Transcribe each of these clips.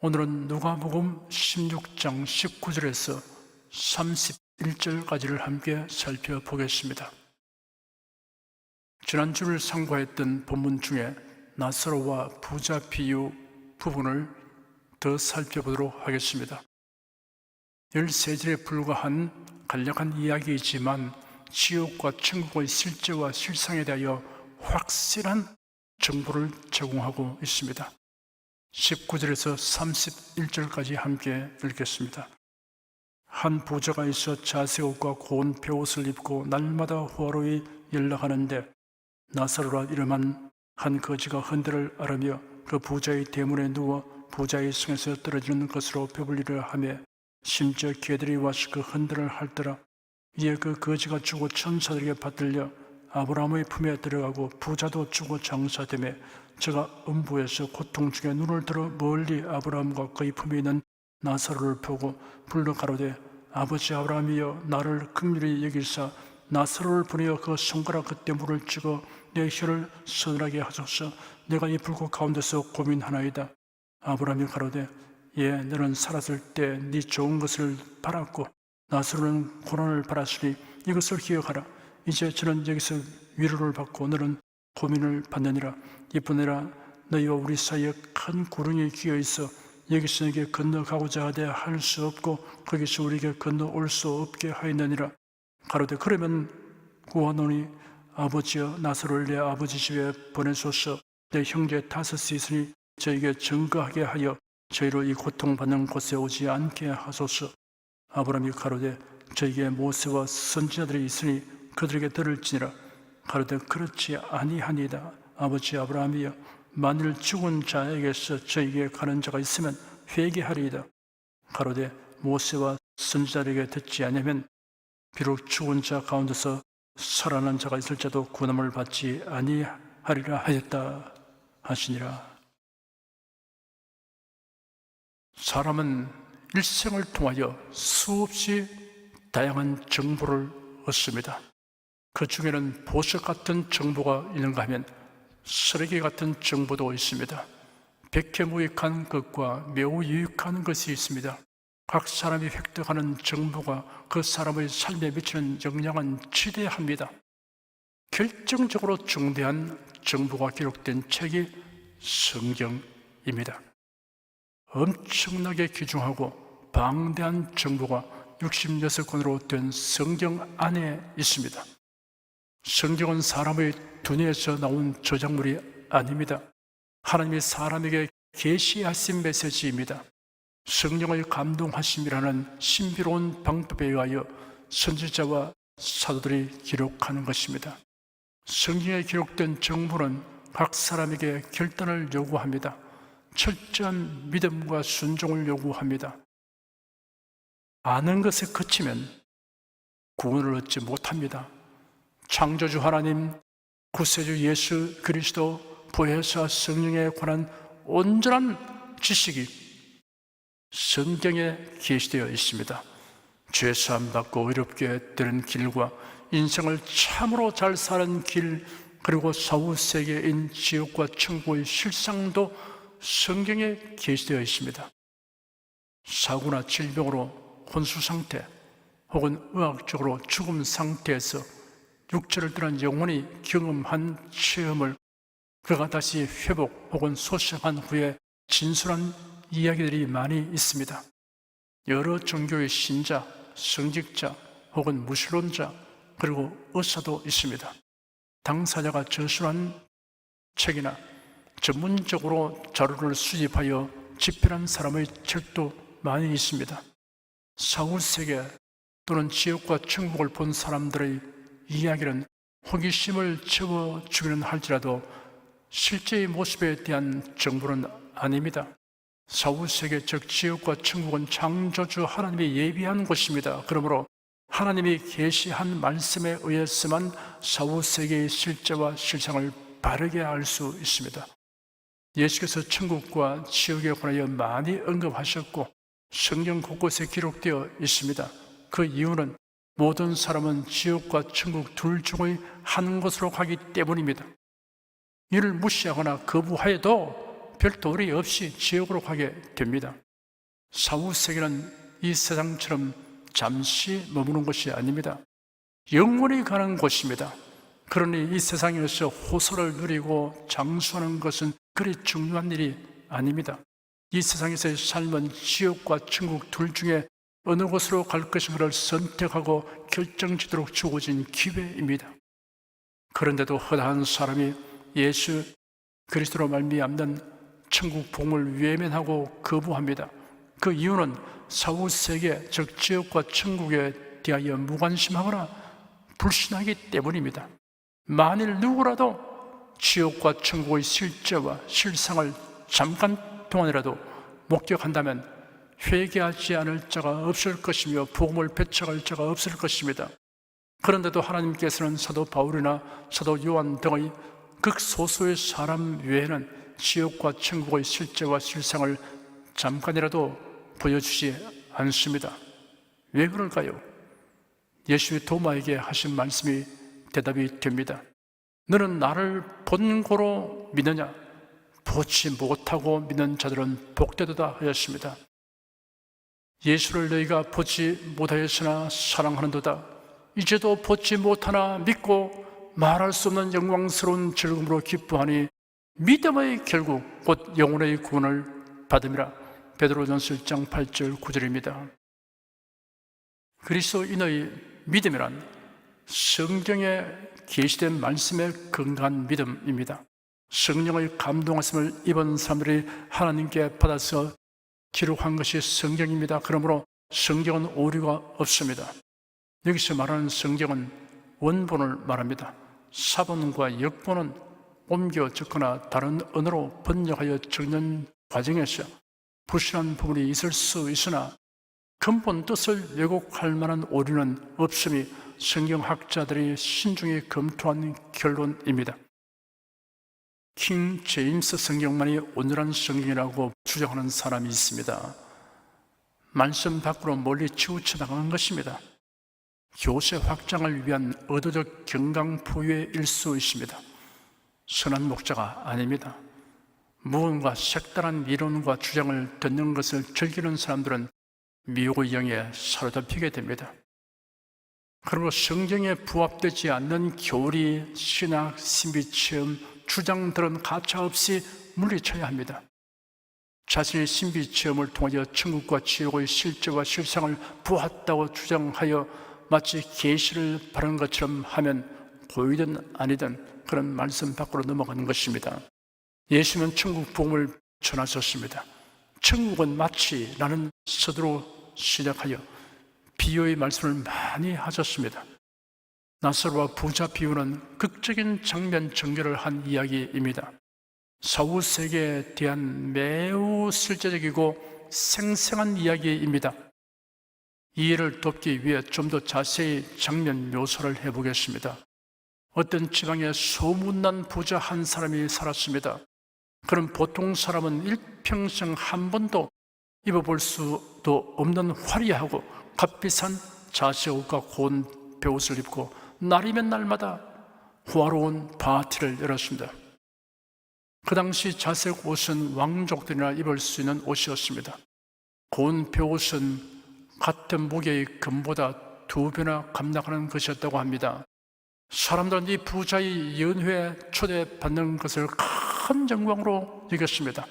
오늘은 누가복음 16장 19절에서 31절까지를 함께 살펴보겠습니다. 지난주를 상고했던 본문 중에 나사로와 부자 비유 부분을 더 살펴보도록 하겠습니다. 13절에 불과한 간략한 이야기이지만 지옥과 천국의 실제와 실상에 대하여 확실한 정보를 제공하고 있습니다. 19절에서 31절까지 함께 읽겠습니다. 한 부자가 있어 자색 옷과 고운 베옷을 입고 날마다 호화로이 연락하는데 나사로라 이름한 한 거지가 흔들을 앓으며 그 부자의 대문에 누워 부자의 성에서 떨어지는 것으로 배불리려 하며 심지어 개들이 와서 그 흔들을 핥더라. 이에 그 거지가 죽어 천사들에게 받들려 아브라함의 품에 들어가고 부자도 죽어 장사되며 저가 음부에서 고통 중에 눈을 들어 멀리 아브라함과 그의 품에 있는 나사로를 보고 불러 가로되 아버지 아브라함이여 나를 긍휼히 여기사 나사로를 보내어 그 손가락 끝에 물을 찍어 내 혀를 서늘하게 하소서. 내가 이 불꽃 가운데서 고민하나이다. 아브라함이 가로되 예 너는 살았을 때 네 좋은 것을 바랐고 나사로는 고난을 받았으니 이것을 기억하라. 이제 저는 여기서 위로를 받고 너는 고민을 받느니라. 이뿐이라 너희와 우리 사이에 큰 구름이 끼어 있어 여기서 내게 건너가고자 하되 할 수 없고 거기서 우리에게 건너올 수 없게 하였느니라. 가로되 그러면 구하노니 아버지여 나사로를 내 아버지 집에 보내소서. 내 형제 다섯이 있으니 저에게 증거하게 하여 저희로 이 고통받는 곳에 오지 않게 하소서. 아브라함이 가로되 저에게 모세와 선지자들이 있으니 그들에게 들을지니라. 가로되 그렇지 아니하니이다. 아버지 아브라함이여 만일 죽은 자에게서 저에게 가는 자가 있으면 회개하리이다. 가로되 모세와 선지자들에게 듣지 아니하면 비록 죽은 자 가운데서 살아난 자가 있을지라도 구원을 받지 아니하리라 하였다 하시니라. 사람은 일생을 통하여 수없이 다양한 정보를 얻습니다. 그 중에는 보석 같은 정보가 있는가 하면 쓰레기 같은 정보도 있습니다. 백해무익한 것과 매우 유익한 것이 있습니다. 각 사람이 획득하는 정보가 그 사람의 삶에 미치는 영향은 지대합니다. 결정적으로 중대한 정보가 기록된 책이 성경입니다. 엄청나게 귀중하고 방대한 정보가 66권으로 된 성경 안에 있습니다. 성경은 사람의 두뇌에서 나온 저작물이 아닙니다. 하나님이 사람에게 계시하신 메시지입니다. 성령의 감동하심이라는 신비로운 방법에 의하여 선지자와 사도들이 기록하는 것입니다. 성경에 기록된 정보는 각 사람에게 결단을 요구합니다. 철저한 믿음과 순종을 요구합니다. 아는 것에 그치면 구원을 얻지 못합니다. 창조주 하나님, 구세주 예수 그리스도, 부활사 성령에 관한 온전한 지식이 성경에 계시되어 있습니다. 죄사함 받고 의롭게 되는 길과 인생을 참으로 잘 사는 길, 그리고 사후세계인 지옥과 천국의 실상도 성경에 계시되어 있습니다. 사고나 질병으로 혼수 상태 혹은 의학적으로 죽음 상태에서 육체를 떠난 영혼이 경험한 체험을 그가 다시 회복 혹은 소생한 후에 진술한 이야기들이 많이 있습니다. 여러 종교의 신자, 성직자 혹은 무신론자 그리고 의사도 있습니다. 당사자가 저술한 책이나 전문적으로 자료를 수집하여 집필한 사람의 책도 많이 있습니다. 사후세계 또는 지옥과 천국을 본 사람들의 이야기는 호기심을 채워주기는 할지라도 실제의 모습에 대한 정보는 아닙니다. 사후세계 즉 지옥과 천국은 창조주 하나님이 예비한 곳입니다. 그러므로 하나님이 계시한 말씀에 의해서만 사후세계의 실제와 실상을 바르게 알 수 있습니다. 예수께서 천국과 지옥에 관하여 많이 언급하셨고 성경 곳곳에 기록되어 있습니다. 그 이유는 모든 사람은 지옥과 천국 둘 중의 한 곳으로 가기 때문입니다. 이를 무시하거나 거부하여도 별 도리 없이 지옥으로 가게 됩니다. 사후세계는 이 세상처럼 잠시 머무는 곳이 아닙니다. 영원히 가는 곳입니다. 그러니 이 세상에서 호소를 누리고 장수하는 것은 그리 중요한 일이 아닙니다. 이 세상에서의 삶은 지옥과 천국 둘 중에 어느 곳으로 갈 것인가를 선택하고 결정짓도록 주어진 기회입니다. 그런데도 허다한 사람이 예수 그리스도로 말미암는 천국 복음을 외면하고 거부합니다. 그 이유는 사후세계, 즉 지옥과 천국에 대하여 무관심하거나 불신하기 때문입니다. 만일 누구라도 지옥과 천국의 실제와 실상을 잠깐 동안이라도 목격한다면 회개하지 않을 자가 없을 것이며 복음을 배척할 자가 없을 것입니다. 그런데도 하나님께서는 사도 바울이나 사도 요한 등의 극소수의 사람 외에는 지옥과 천국의 실제와 실상을 잠깐이라도 보여주지 않습니다. 왜 그럴까요? 예수의 도마에게 하신 말씀이 대답이 됩니다. 너는 나를 본고로 믿느냐? 보지 못하고 믿는 자들은 복되도다 하였습니다. 예수를 너희가 보지 못하였으나 사랑하는도다. 이제도 보지 못하나 믿고 말할 수 없는 영광스러운 즐거움으로 기뻐하니 믿음의 결국 곧 영혼의 구원을 받음이라. 베드로전서 1장 8절 9절입니다. 그리스도인의 믿음이란 성경에 계시된 말씀의 건강한 믿음입니다. 성령의 감동하심을 입은 사람들이 하나님께 받아서 기록한 것이 성경입니다. 그러므로 성경은 오류가 없습니다. 여기서 말하는 성경은 원본을 말합니다. 사본과 역본은 옮겨 적거나 다른 언어로 번역하여 적는 과정에서 부실한 부분이 있을 수 있으나 근본 뜻을 왜곡할 만한 오류는 없음이 성경학자들이 신중히 검토한 결론입니다. 킹 제임스 성경만이 온전한 성경이라고 주장하는 사람이 있습니다. 말씀 밖으로 멀리 치우쳐나간 것입니다. 교세 확장을 위한 의도적 경강포유의 수 있습니다. 선한 목자가 아닙니다. 무언가 색다른 이론과 주장을 듣는 것을 즐기는 사람들은 미혹의 영에 사로잡히게 됩니다. 그리고 성경에 부합되지 않는 교리, 신학, 신비체험, 주장들은 가차없이 물리쳐야 합니다. 자신의 신비체험을 통하여 천국과 지옥의 실제와 실상을 보았다고 주장하여 마치 계시를 바라는 것처럼 하면 고이든 아니든 그런 말씀 밖으로 넘어가는 것입니다. 예수는 천국 복음을 전하셨습니다. 천국은 마치 라는 서두로 시작하여 비유의 말씀을 많이 하셨습니다. 나사로와 부자 비유는 극적인 장면 전개를 한 이야기입니다. 사후세계에 대한 매우 실제적이고 생생한 이야기입니다. 이해를 돕기 위해 좀 더 자세히 장면 묘사를 해보겠습니다. 어떤 지방에 소문난 부자 한 사람이 살았습니다. 그런 보통 사람은 일평생 한 번도 입어볼 수도 없는 화려하고 값비싼 자색옷과 고운 베옷을 입고 날이면 날마다 호화로운 파티를 열었습니다. 그 당시 자색 옷은 왕족들이나 입을 수 있는 옷이었습니다. 고운 베옷은 같은 무게의 금보다 2배나 감당하는 것이었다고 합니다. 사람들은 이 부자의 연회에 초대받는 것을 큰 영광으로 여겼습니다.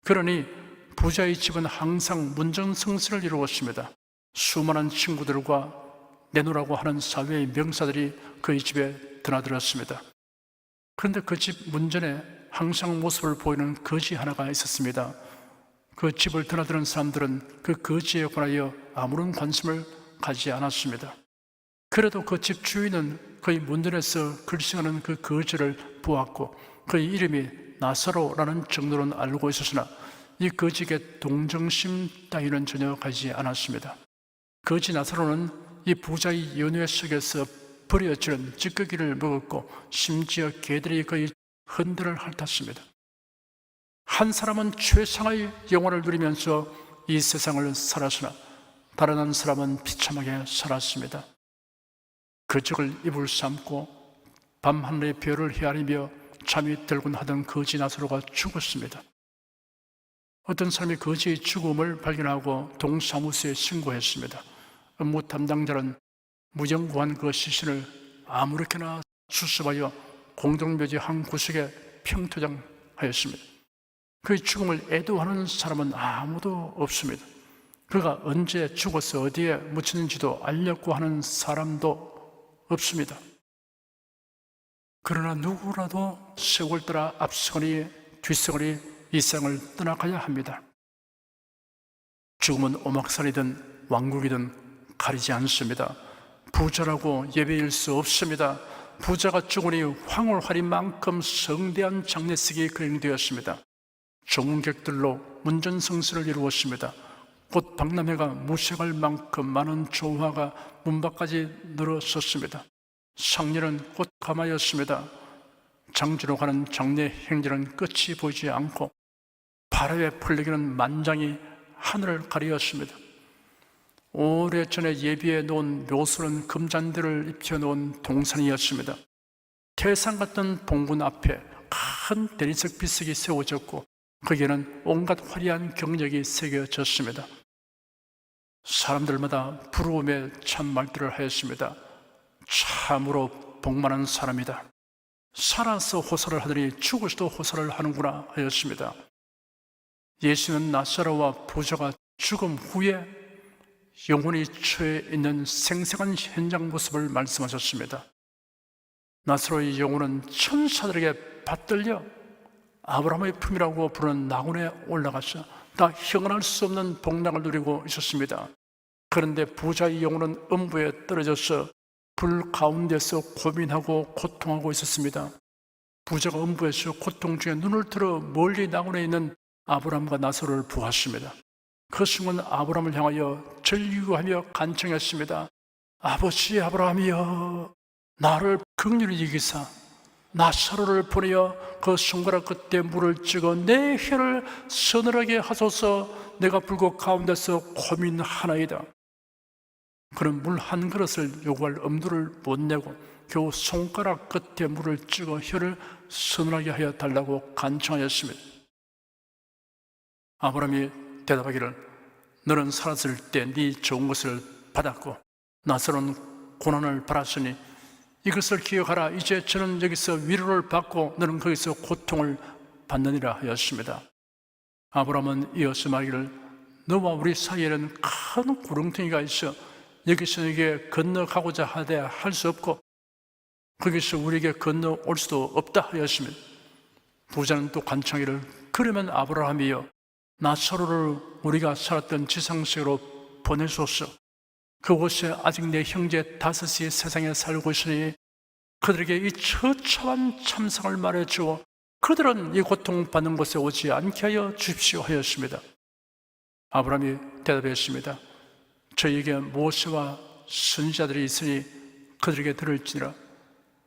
그러니 부자의 집은 항상 문정성시를 이루었습니다. 수많은 친구들과 내놓으라고 하는 사회의 명사들이 그의 집에 드나들었습니다. 그런데 그 집 문전에 항상 모습을 보이는 거지 하나가 있었습니다. 그 집을 드나드는 사람들은 그 거지에 관하여 아무런 관심을 가지지 않았습니다. 그래도 그 집 주인은 그의 문전에서 글씨하는 그 거지를 보았고 그의 이름이 나사로라는 정도는 알고 있었으나 이 거지에게 동정심 따위는 전혀 가지 않았습니다. 거지 나사로는 이 부자의 연회 속에서 버려지는 찌꺼기를 먹었고 심지어 개들이 그의 흔들을 핥았습니다. 한 사람은 최상의 영화를 누리면서 이 세상을 살았으나 다른 한 사람은 비참하게 살았습니다. 그 적을 이불 삼고 밤하늘의 별을 헤아리며 잠이 들곤 하던 거지 나사로가 죽었습니다. 어떤 사람이 거지의 죽음을 발견하고 동사무소에 신고했습니다. 업무 담당자는 무정부한 그 시신을 아무렇게나 수습하여 공동묘지 한 구석에 평토장하였습니다. 그의 죽음을 애도하는 사람은 아무도 없습니다. 그가 언제 죽어서 어디에 묻혔는지도 알려고 하는 사람도 없습니다. 그러나 누구라도 세월 따라 앞서거니 뒤서거니 이 세상을 떠나가야 합니다. 죽음은 오막살이든 왕국이든 가리지 않습니다. 부자라고 예배일 수 없습니다. 부자가 죽으니 황홀할인만큼 성대한 장례식이 거행되었습니다. 정객들로 문전성시를 이루었습니다. 곧 박람회가 무색할 만큼 많은 조화가 문 밖까지 늘어섰습니다. 상례는 꽃가마였습니다. 장지로 가는 장례 행진은 끝이 보이지 않고 바람에 풀리기는 만장이 하늘을 가리었습니다. 오래전에 예비해 놓은 묘소는 금잔디를 입혀놓은 동산이었습니다. 태산 같은 봉군 앞에 큰 대리석 비석이 세워졌고 거기에는 온갖 화려한 경력이 새겨졌습니다. 사람들마다 부러움에 참 말들을 하였습니다. 참으로 복 많은 사람이다. 살아서 호소를 하더니 죽어서도 호소를 하는구나 하였습니다. 예수는 나사로와 부자가 죽음 후에 영혼이 처해 있는 생생한 현장 모습을 말씀하셨습니다. 나사로의 영혼은 천사들에게 받들려 아브라함의 품이라고 부르는 낙원에 올라가서 다 형언할 수 없는 복락을 누리고 있었습니다. 그런데 부자의 영혼은 음부에 떨어져서 불 가운데서 고민하고 고통하고 있었습니다. 부자가 음부에서 고통 중에 눈을 들어 멀리 낙원에 있는 아브라함과 나사로를 보았습니다. 그 순간 아브라함을 향하여 절규하며 간청했습니다. 아버지 아브라함이여, 나를 긍휼히 여기사 나사로를 보내어 그 손가락 끝에 물을 찍어 내 혀를 서늘하게 하소서. 내가 불꽃 가운데서 고민하나이다. 그는 물 한 그릇을 요구할 엄두를 못 내고 겨우 손가락 끝에 물을 찍어 혀를 서늘하게 하여 달라고 간청하였습니다. 아브라함이 대답하기를, 너는 살았을 때 네 좋은 것을 받았고 나사로는 고난을 받았으니 이것을 기억하라. 이제 저는 여기서 위로를 받고 너는 거기서 고통을 받느니라 하였습니다. 아브라함은 이어서 말하기를, 너와 우리 사이에는 큰 구렁텅이가 있어 여기서 여기에 건너가고자 하되 할 수 없고 거기서 우리에게 건너올 수도 없다 하였습니다. 부자는 또 간청하기를, 그러면 아브라함이여, 나사로를 우리가 살았던 지상세계로 보내소서. 그곳에 아직 내 형제 다섯이 세상에 살고 있으니 그들에게 이 처참한 참상을 말해주어 그들은 이 고통받는 곳에 오지 않게 하여 주십시오 하였습니다. 아브라함이 대답했습니다. 저에게 모세와 선지자들이 있으니 그들에게 들을지니라.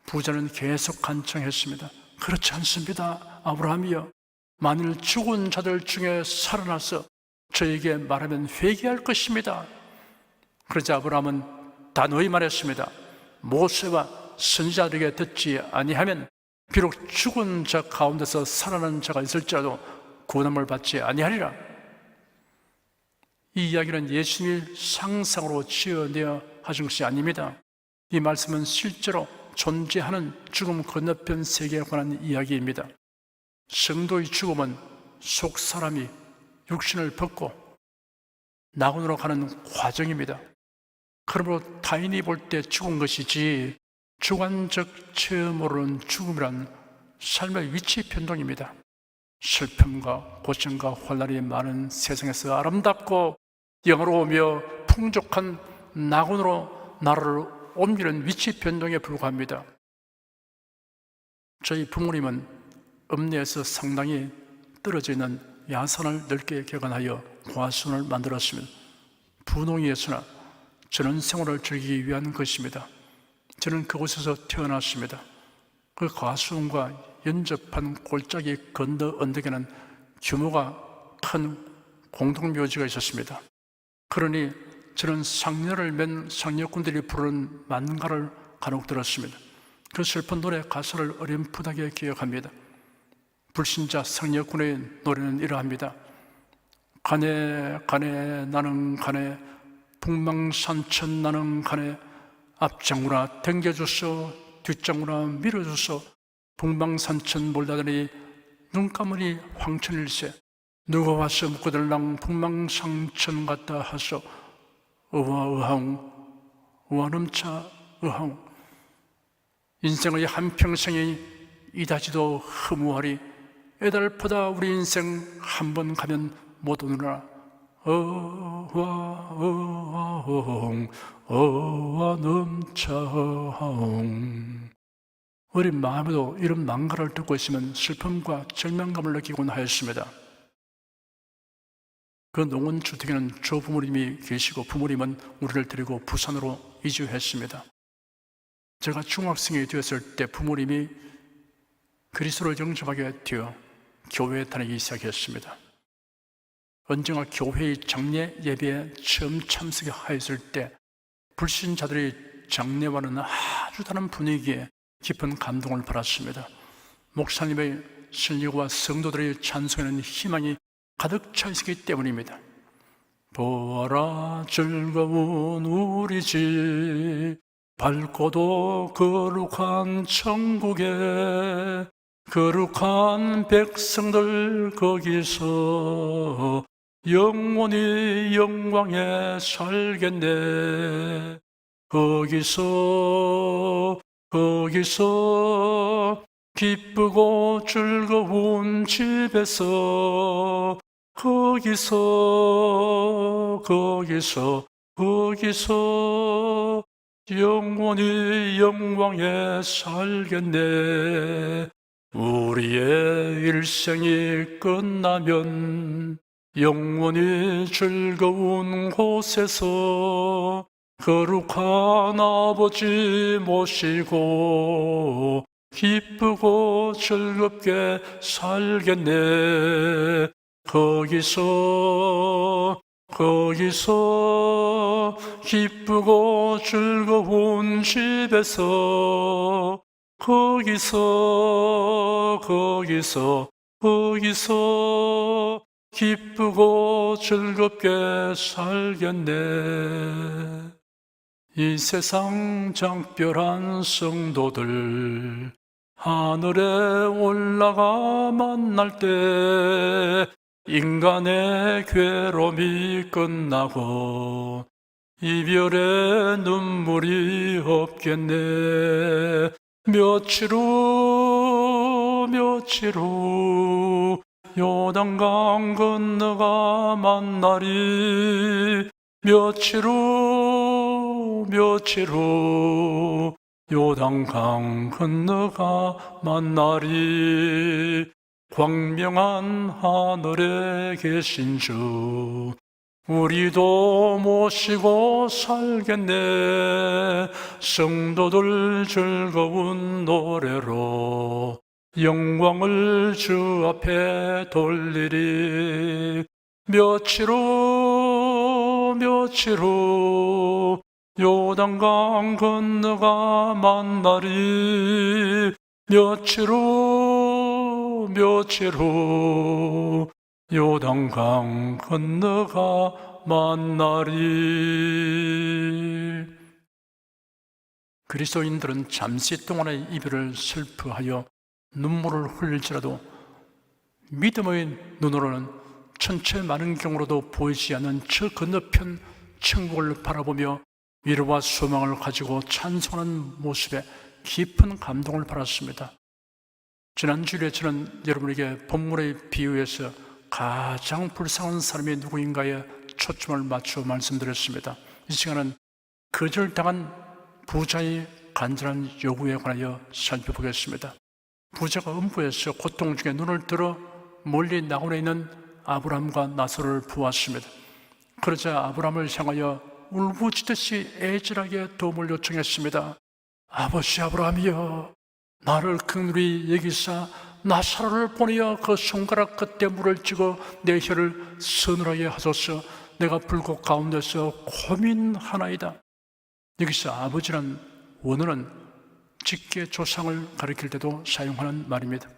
부자는 계속 간청했습니다. 그렇지 않습니다. 아브라함이여, 만일 죽은 자들 중에 살아나서 저에게 말하면 회개할 것입니다. 그러자 아브라함은 단호히 말했습니다. 모세와 선지자들에게 듣지 아니하면 비록 죽은 자 가운데서 살아난 자가 있을지라도 구원함을 받지 아니하리라. 이 이야기는 예수님이 상상으로 지어내어 하신 것이 아닙니다. 이 말씀은 실제로 존재하는 죽음 건너편 세계에 관한 이야기입니다. 성도의 죽음은 속 사람이 육신을 벗고 낙원으로 가는 과정입니다. 그러므로 타인이 볼 때 죽은 것이지 주관적 체험으로는 죽음이란 삶의 위치 변동입니다. 슬픔과 고통과 환난이 많은 세상에서 아름답고 영화로우며 풍족한 낙원으로 나라를 옮기는 위치 변동에 불과합니다. 저희 부모님은 읍내에서 상당히 떨어져 있는 야산을 넓게 개간하여 과수원을 만들었습니다. 분홍이었으나 저는 생활을 즐기기 위한 것입니다. 저는 그곳에서 태어났습니다. 그 과수원과 연접한 골짜기 건너 언덕에는 규모가 큰 공동묘지가 있었습니다. 그러니 저는 상녀를 맨 상녀꾼들이 부르는 만가를 간혹 들었습니다. 그 슬픈 노래 가사를 어렴풋하게 기억합니다. 불신자 상녀꾼의 노래는 이러합니다. 가네 가네 나는 가네 북망산천 나는 가네 앞장구나 당겨줘서 뒷장구나 밀어줘서 북망산천 몰다더니 눈 감으니 황천일세 누가 와서 묻고들랑 북망산천 갔다 하소 의화의하웅 의화넘차 의하웅 인생의 한평생이 이다지도 허무하리 애달프다 우리 인생 한 번 가면 못 오느라 의화의하웅 의화넘차하웅 어린 마음에도 이런 망가를 듣고 있으면 슬픔과 절망감을 느끼곤 하였습니다. 그 농원주택에는 조부모님이 계시고 부모님은 우리를 데리고 부산으로 이주했습니다. 제가 중학생이 되었을 때 부모님이 그리스도를 영접하게 되어 교회에 다니기 시작했습니다. 언젠가 교회의 장례 예배에 처음 참석하였을 때 불신자들의 장례와는 아주 다른 분위기에 깊은 감동을 받았습니다. 목사님의 설교와 성도들의 찬송에는 희망이 가득 차 있기 때문입니다. 보아라 즐거운 우리 집 밝고도 거룩한 천국에 거룩한 백성들 거기서 영원히 영광에 살겠네. 거기서 기쁘고 즐거운 집에서 거기서 영원히 영광에 살겠네. 우리의 일생이 끝나면 영원히 즐거운 곳에서 거룩한 아버지 모시고 기쁘고 즐겁게 살겠네. 거기서 기쁘고 즐거운 집에서 거기서 기쁘고 즐겁게 살겠네. 이 세상 장별한 성도들 하늘에 올라가 만날 때 인간의 괴로움이 끝나고 이별의 눈물이 없겠네. 며칠 후 요단강 건너가 만나리. 며칠 후 요단강 건너가 만나리. 광명한 하늘에 계신 주 우리도 모시고 살겠네. 성도들 즐거운 노래로 영광을 주 앞에 돌리리. 며칠 후 요단강 건너가 만나리. 며칠 후 요단강 건너가 만나리. 그리스도인들은 잠시 동안의 이별을 슬퍼하여 눈물을 흘릴지라도 믿음의 눈으로는 천체 많은 경우로도 보이지 않는 저 건너편 천국을 바라보며 위로와 소망을 가지고 찬송하는 모습에 깊은 감동을 받았습니다. 지난주에 저는 여러분에게 본문의 비유에서 가장 불쌍한 사람이 누구인가에 초점을 맞춰 말씀드렸습니다. 이 시간은 거절당한 부자의 간절한 요구에 관하여 살펴보겠습니다. 부자가 음부에서 고통 중에 눈을 들어 멀리 나오려 있는 아브라함과 나사로를 보았습니다. 그러자 아브라함을 향하여 울부짖듯이 애절하게 도움을 요청했습니다. 아버지 아브라함이여, 나를 긍휼히 여기사 나사로를 보내어 그 손가락 끝에 물을 찍어 내 혀를 서늘하게 하소서. 내가 불꽃 가운데서 고민하나이다. 여기서 아버지란 원어는 직계 조상을 가리킬 때도 사용하는 말입니다.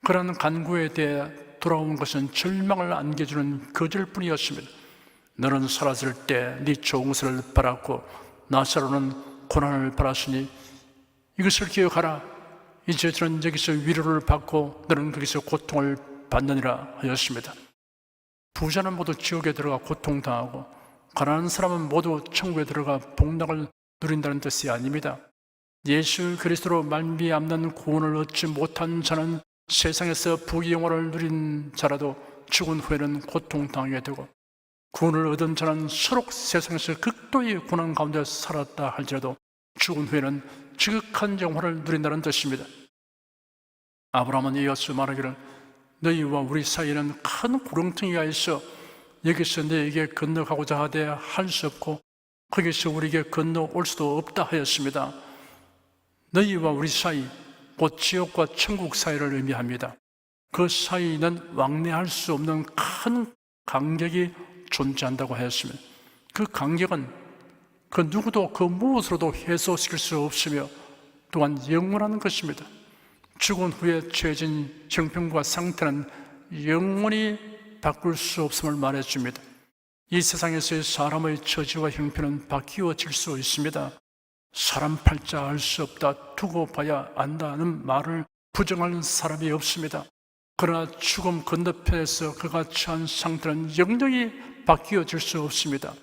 그러한 간구에 대해 돌아온 것은 절망을 안겨주는 거절뿐이었습니다. 너는 살았을 때 네 좋은 것을 받았고 나사로는 고난을 받았으니 이것을 기억하라. 이제 저는 여기서 위로를 받고 너는 거기서 고통을 받느니라 하였습니다. 부자는 모두 지옥에 들어가 고통당하고 가난한 사람은 모두 천국에 들어가 복락을 누린다는 뜻이 아닙니다. 예수 그리스도로 말미암는 구원을 얻지 못한 자는 세상에서 부귀영화를 누린 자라도 죽은 후에는 고통당하게 되고, 구원을 얻은 자는 서로 세상에서 극도의 고난 가운데 살았다 할지라도 죽은 후에는 지극한 영화를 누린다는 뜻입니다. 아브라함은 이어서 말하기를 너희와 우리 사이에는 큰 구렁텅이가 있어 여기서 너에게 건너가고자 하되 할 수 없고 거기서 우리에게 건너올 수도 없다 하였습니다. 너희와 우리 사이, 곧 지옥과 천국 사이를 의미합니다. 그 사이는 왕래할 수 없는 큰 간격이 존재한다고 하였습니다. 그 간격은 그 누구도 그 무엇으로도 해소시킬 수 없으며 또한 영원한 것입니다. 죽은 후에 취해진 형편과 상태는 영원히 바꿀 수 없음을 말해줍니다. 이 세상에서의 사람의 처지와 형편은 바뀌어질 수 있습니다. 사람 팔자 알 수 없다, 두고 봐야 안다는 말을 부정하는 사람이 없습니다. 그러나 죽음 건너편에서 그가 처한 상태는 영영히 바뀌어질 수 없습니다.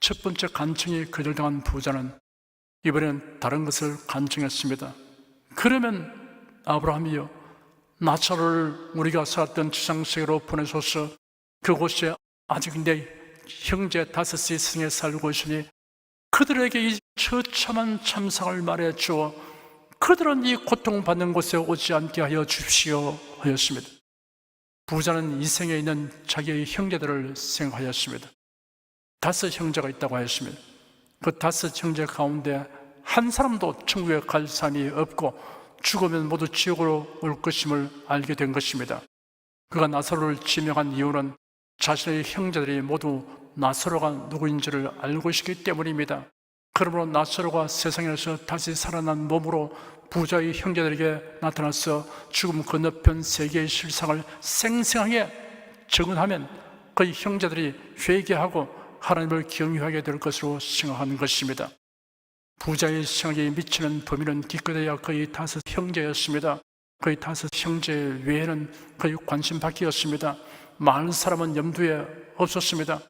첫 번째 간청이 거절당한 부자는 이번엔 다른 것을 간청했습니다. 그러면 아브라함이여, 나사로를 우리가 살았던 지상세계로 보내소서. 그곳에 아직 내 형제 다섯이 성에 살고 있으니 그들에게 이 처참한 참상을 말해 주어 그들은 이 고통받는 곳에 오지 않게 하여 주십시오 하였습니다. 부자는 이 생에 있는 자기의 형제들을 생각하였습니다. 5 형제가 있다고 하였습니다. 그 5 형제 가운데 한 사람도 천국에 갈 사람이 없고 죽으면 모두 지옥으로 올 것임을 알게 된 것입니다. 그가 나사로를 지명한 이유는 자신의 형제들이 모두 나사로가 누구인지를 알고 있기 때문입니다. 그러므로 나사로가 세상에서 다시 살아난 몸으로 부자의 형제들에게 나타나서 죽음 건너편 세계의 실상을 생생하게 증언하면 그의 형제들이 회개하고 하나님을 경외하게 될 것으로 생각하는 것입니다. 부자의 생각에 미치는 범위는 기껏해야 그의 5 형제였습니다. 그의 5 형제 외에는 그의 관심 밖이었습니다. 많은 사람은 염두에 없었습니다.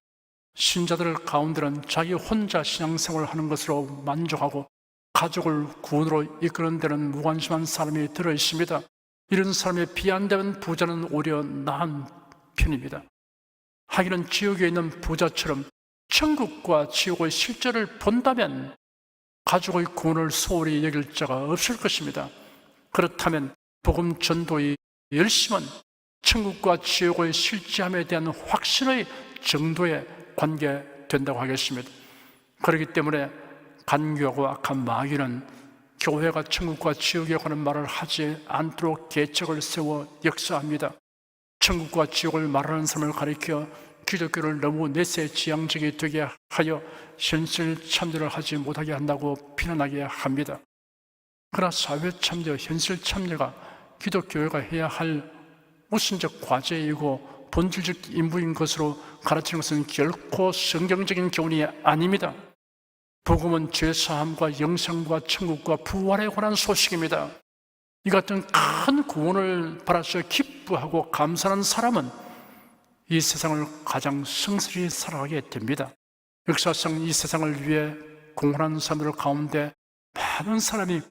신자들 가운데는 자기 혼자 신앙생활을 하는 것으로 만족하고 가족을 구원으로 이끄는 데는 무관심한 사람이 들어있습니다. 이런 사람에 비한다면 부자는 오히려 나은 편입니다. 하기는 지옥에 있는 부자처럼 천국과 지옥의 실제를 본다면 가족의 구원을 소홀히 여길 자가 없을 것입니다. 그렇다면 복음 전도의 열심은 천국과 지옥의 실제함에 대한 확신의 정도에 관계된다고 하겠습니다. 그렇기 때문에 간교하고 악한 마귀는 교회가 천국과 지옥에 관한 말을 하지 않도록 계책을 세워 역사합니다. 천국과 지옥을 말하는 사람을 가리켜 기독교를 너무 내세지향적이 되게 하여 현실 참여를 하지 못하게 한다고 비난하게 합니다. 그러나 사회 참여, 현실 참여가 기독교회가 해야 할 우선적 과제이고 본질적 임무인 것으로 가르치는 것은 결코 성경적인 교훈이 아닙니다. 복음은 죄사함과 영생과 천국과 부활에 관한 소식입니다. 이 같은 큰 구원을 받아서 기뻐하고 감사하는 사람은 이 세상을 가장 성실히 살아가게 됩니다. 역사상 이 세상을 위해 공헌한 사람들 가운데 많은 사람이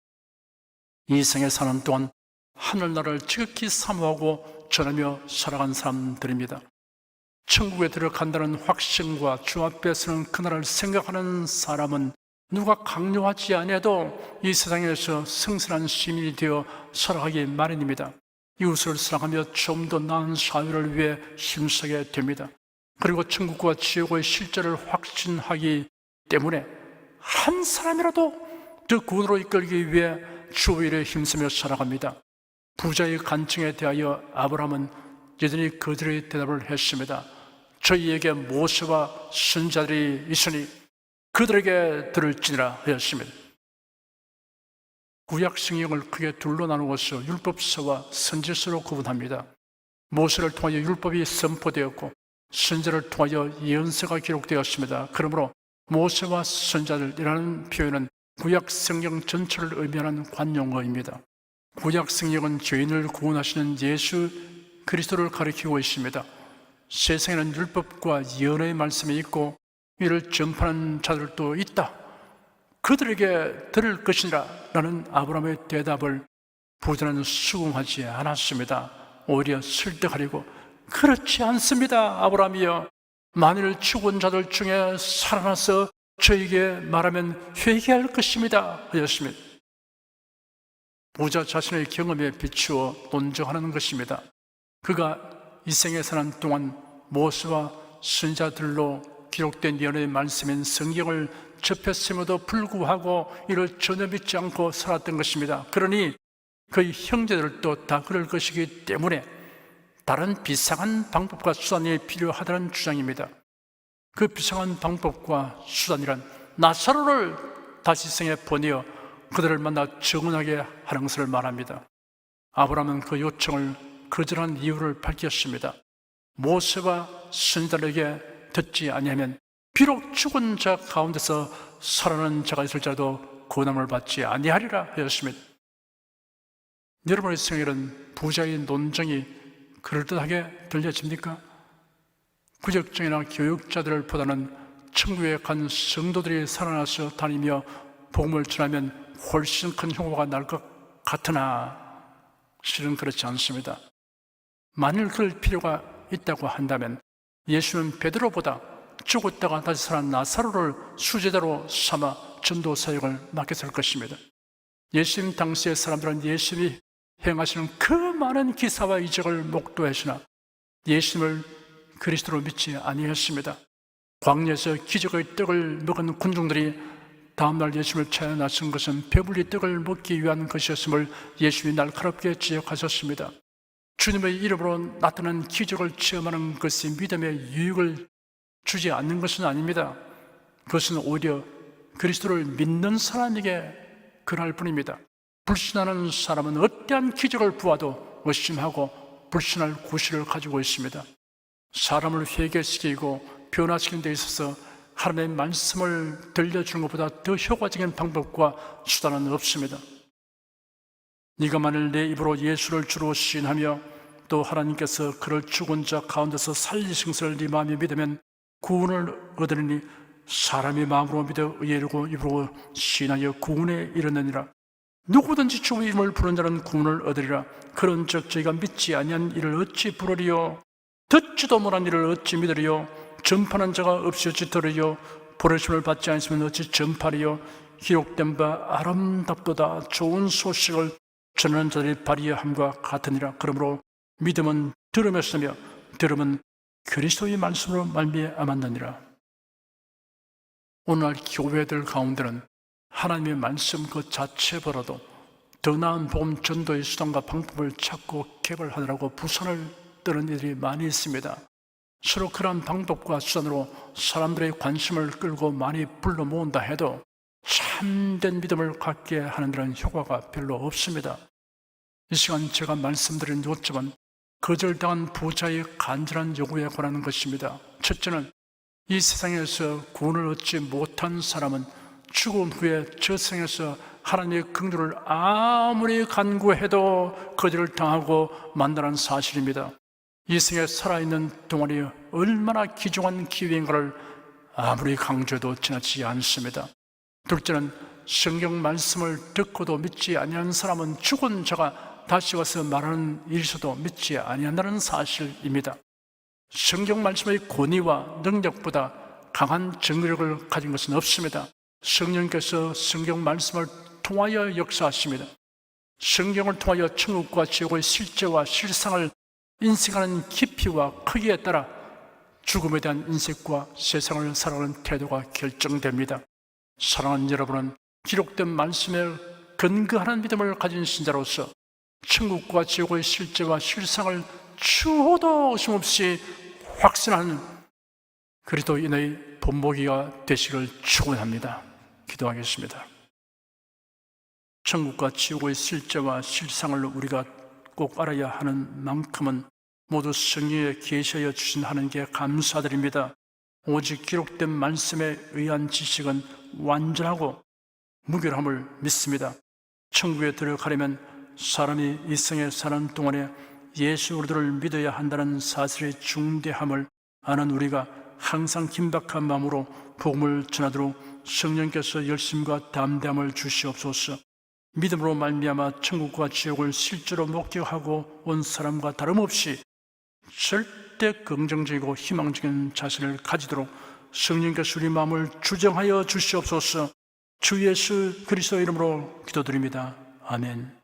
이 생에 사는 동안 하늘나라를 지극히 사모하고 전하며 살아간 사람들입니다. 천국에 들어간다는 확신과 주 앞에 서는 그날을 생각하는 사람은 누가 강요하지 않아도 이 세상에서 성실한 시민이 되어 살아가기 마련입니다. 이웃을 사랑하며 좀 더 나은 사회를 위해 힘쓰게 됩니다. 그리고 천국과 지옥의 실제를 확신하기 때문에 한 사람이라도 더 구원으로 이끌기 위해 주 일에 힘쓰며 살아갑니다. 부자의 간청에 대하여 아브라함은 여전히 그들의 대답을 했습니다. 저희에게 모세와 선자들이 있으니 그들에게 들을지니라 하였습니다. 구약 성경을 크게 둘로 나누어서 율법서와 선지서로 구분합니다. 모세를 통하여 율법이 선포되었고 선지자를 통하여 예언서가 기록되었습니다. 그러므로 모세와 선지자들이라는 표현은 구약 성경 전체를 의미하는 관용어입니다. 구약 성경은 죄인을 구원하시는 예수 그리스도를 가리키고 있습니다. 세상에는 율법과 예언의 말씀이 있고 이를 전파하는 자들도 있다. 그들에게 들을 것이니라 라는 아브라함의 대답을 부자는 수긍하지 않았습니다. 오히려 설득하려고 그렇지 않습니다. 아브라함이여, 만일 죽은 자들 중에 살아나서 저에게 말하면 회개할 것입니다 하였습니다. 부자 자신의 경험에 비추어 논증하는 것입니다. 그가 이 생에 사는 동안 모세와 선지자들로 기록된 예언의 말씀인 성경을 접했음에도 불구하고 이를 전혀 믿지 않고 살았던 것입니다. 그러니 그의 형제들도 다 그럴 것이기 때문에 다른 비상한 방법과 수단이 필요하다는 주장입니다. 그 비상한 방법과 수단이란 나사로를 다시 생에 보내어 그들을 만나 정언하게 하는 것을 말합니다. 아브라함은 그 요청을 거절한 이유를 밝혔습니다. 모세와 선지자들에게 듣지 아니하면 비록 죽은 자 가운데서 살아나는 자가 있을지라도 구원함을 받지 아니하리라 하였습니다. 여러분의 생일은 부자의 논쟁이 그럴듯하게 들려집니까? 구역장이나 교육자들보다는 천국에 간 성도들이 살아나서 다니며 복음을 전하면 훨씬 큰 효과가 날 것 같으나 실은 그렇지 않습니다. 만일 그럴 필요가 있다고 한다면 예수는 베드로보다 죽었다가 다시 살아난 나사로를 수제자로 삼아 전도 사역을 맡겼을 것입니다. 예수님 당시의 사람들은 예수님이 행하시는 그 많은 기사와 이적을 목도했으나 예수님을 그리스도로 믿지 아니했습니다. 광야에서 기적의 떡을 먹은 군중들이 다음날 예수님을 찾아 나선 것은 배불리 떡을 먹기 위한 것이었음을 예수님이 날카롭게 지적하셨습니다. 주님의 이름으로 나타난 기적을 체험하는 것이 믿음의 유익을 주지 않는 것은 아닙니다. 그것은 오히려 그리스도를 믿는 사람에게 그럴 뿐입니다. 불신하는 사람은 어떠한 기적을 보아도 의심하고 불신할 구실을 가지고 있습니다. 사람을 회개시키고 변화시키는 데 있어서 하나님의 말씀을 들려주는 것보다 더 효과적인 방법과 수단은 없습니다. 네가 만일 내 입으로 예수를 주로 시인하며 또 하나님께서 그를 죽은 자 가운데서 살리신 것을 네 마음에 믿으면 구원을 얻으리니 사람이 마음으로 믿어 의에 이르고 입으로 시인하여 구원에 이르느니라. 누구든지 주의 이름을 부르는 자는 구원을 얻으리라. 그런즉 저희가 믿지 아니한 이를 어찌 부르리요? 듣지도 못한 이를 어찌 믿으리요? 전파하는 자가 없이 어찌 들으리요? 부르심을 받지 않으시면 어찌 전파리요? 기록된 바 아름답도다 좋은 소식을 전하는 자들이 발휘함과 같으니라. 그러므로 믿음은 들음에서며 들음은 그리스도의 말씀으로 말미암았느니라. 오늘날 교회들 가운데는 하나님의 말씀 그 자체보다도 더 나은 복음 전도의 수단과 방법을 찾고 개발하느라고 부산을 뜨는 이들이 많이 있습니다. 서로 그러한 방법과 수단으로 사람들의 관심을 끌고 많이 불러 모은다 해도 참된 믿음을 갖게 하는 데는 효과가 별로 없습니다. 이 시간 제가 말씀드린 요점은 거절당한 부자의 간절한 요구에 관한 것입니다. 첫째는 이 세상에서 구원을 얻지 못한 사람은 죽음 후에 저 세상에서 하나님의 긍휼을 아무리 간구해도 거절을 당하고 만다는 사실입니다. 이 생에 살아있는 동안이 얼마나 귀중한 기회인가를 아무리 강조해도 지나치지 않습니다. 둘째는 성경 말씀을 듣고도 믿지 아니하는 사람은 죽은 자가 다시 와서 말하는 일에서도 믿지 아니한다는 사실입니다. 성경 말씀의 권위와 능력보다 강한 증거력을 가진 것은 없습니다. 성령께서 성경 말씀을 통하여 역사하십니다. 성경을 통하여 천국과 지옥의 실제와 실상을 인식하는 깊이와 크기에 따라 죽음에 대한 인식과 세상을 살아가는 태도가 결정됩니다. 사랑하는 여러분은 기록된 말씀에 근거하는 믿음을 가진 신자로서 천국과 지옥의 실제와 실상을 추호도 없이 확신하는 그리스도인의 본보기가 되시길 축원합니다. 기도하겠습니다. 천국과 지옥의 실제와 실상을 우리가 꼭 알아야 하는 만큼은 모두 성령에 계셔여 주신 하나님께 감사드립니다. 오직 기록된 말씀에 의한 지식은 완전하고 무결함을 믿습니다. 천국에 들어가려면 사람이 이 생에 사는 동안에 예수 그리스도를 믿어야 한다는 사실의 중대함을 아는 우리가 항상 긴박한 마음으로 복음을 전하도록 성령께서 열심과 담대함을 주시옵소서. 믿음으로 말미암아 천국과 지옥을 실제로 목격하고 온 사람과 다름없이 절대 긍정적이고 희망적인 자세를 가지도록 성령께서 우리 마음을 주정하여 주시옵소서. 주 예수 그리스도 이름으로 기도드립니다. 아멘.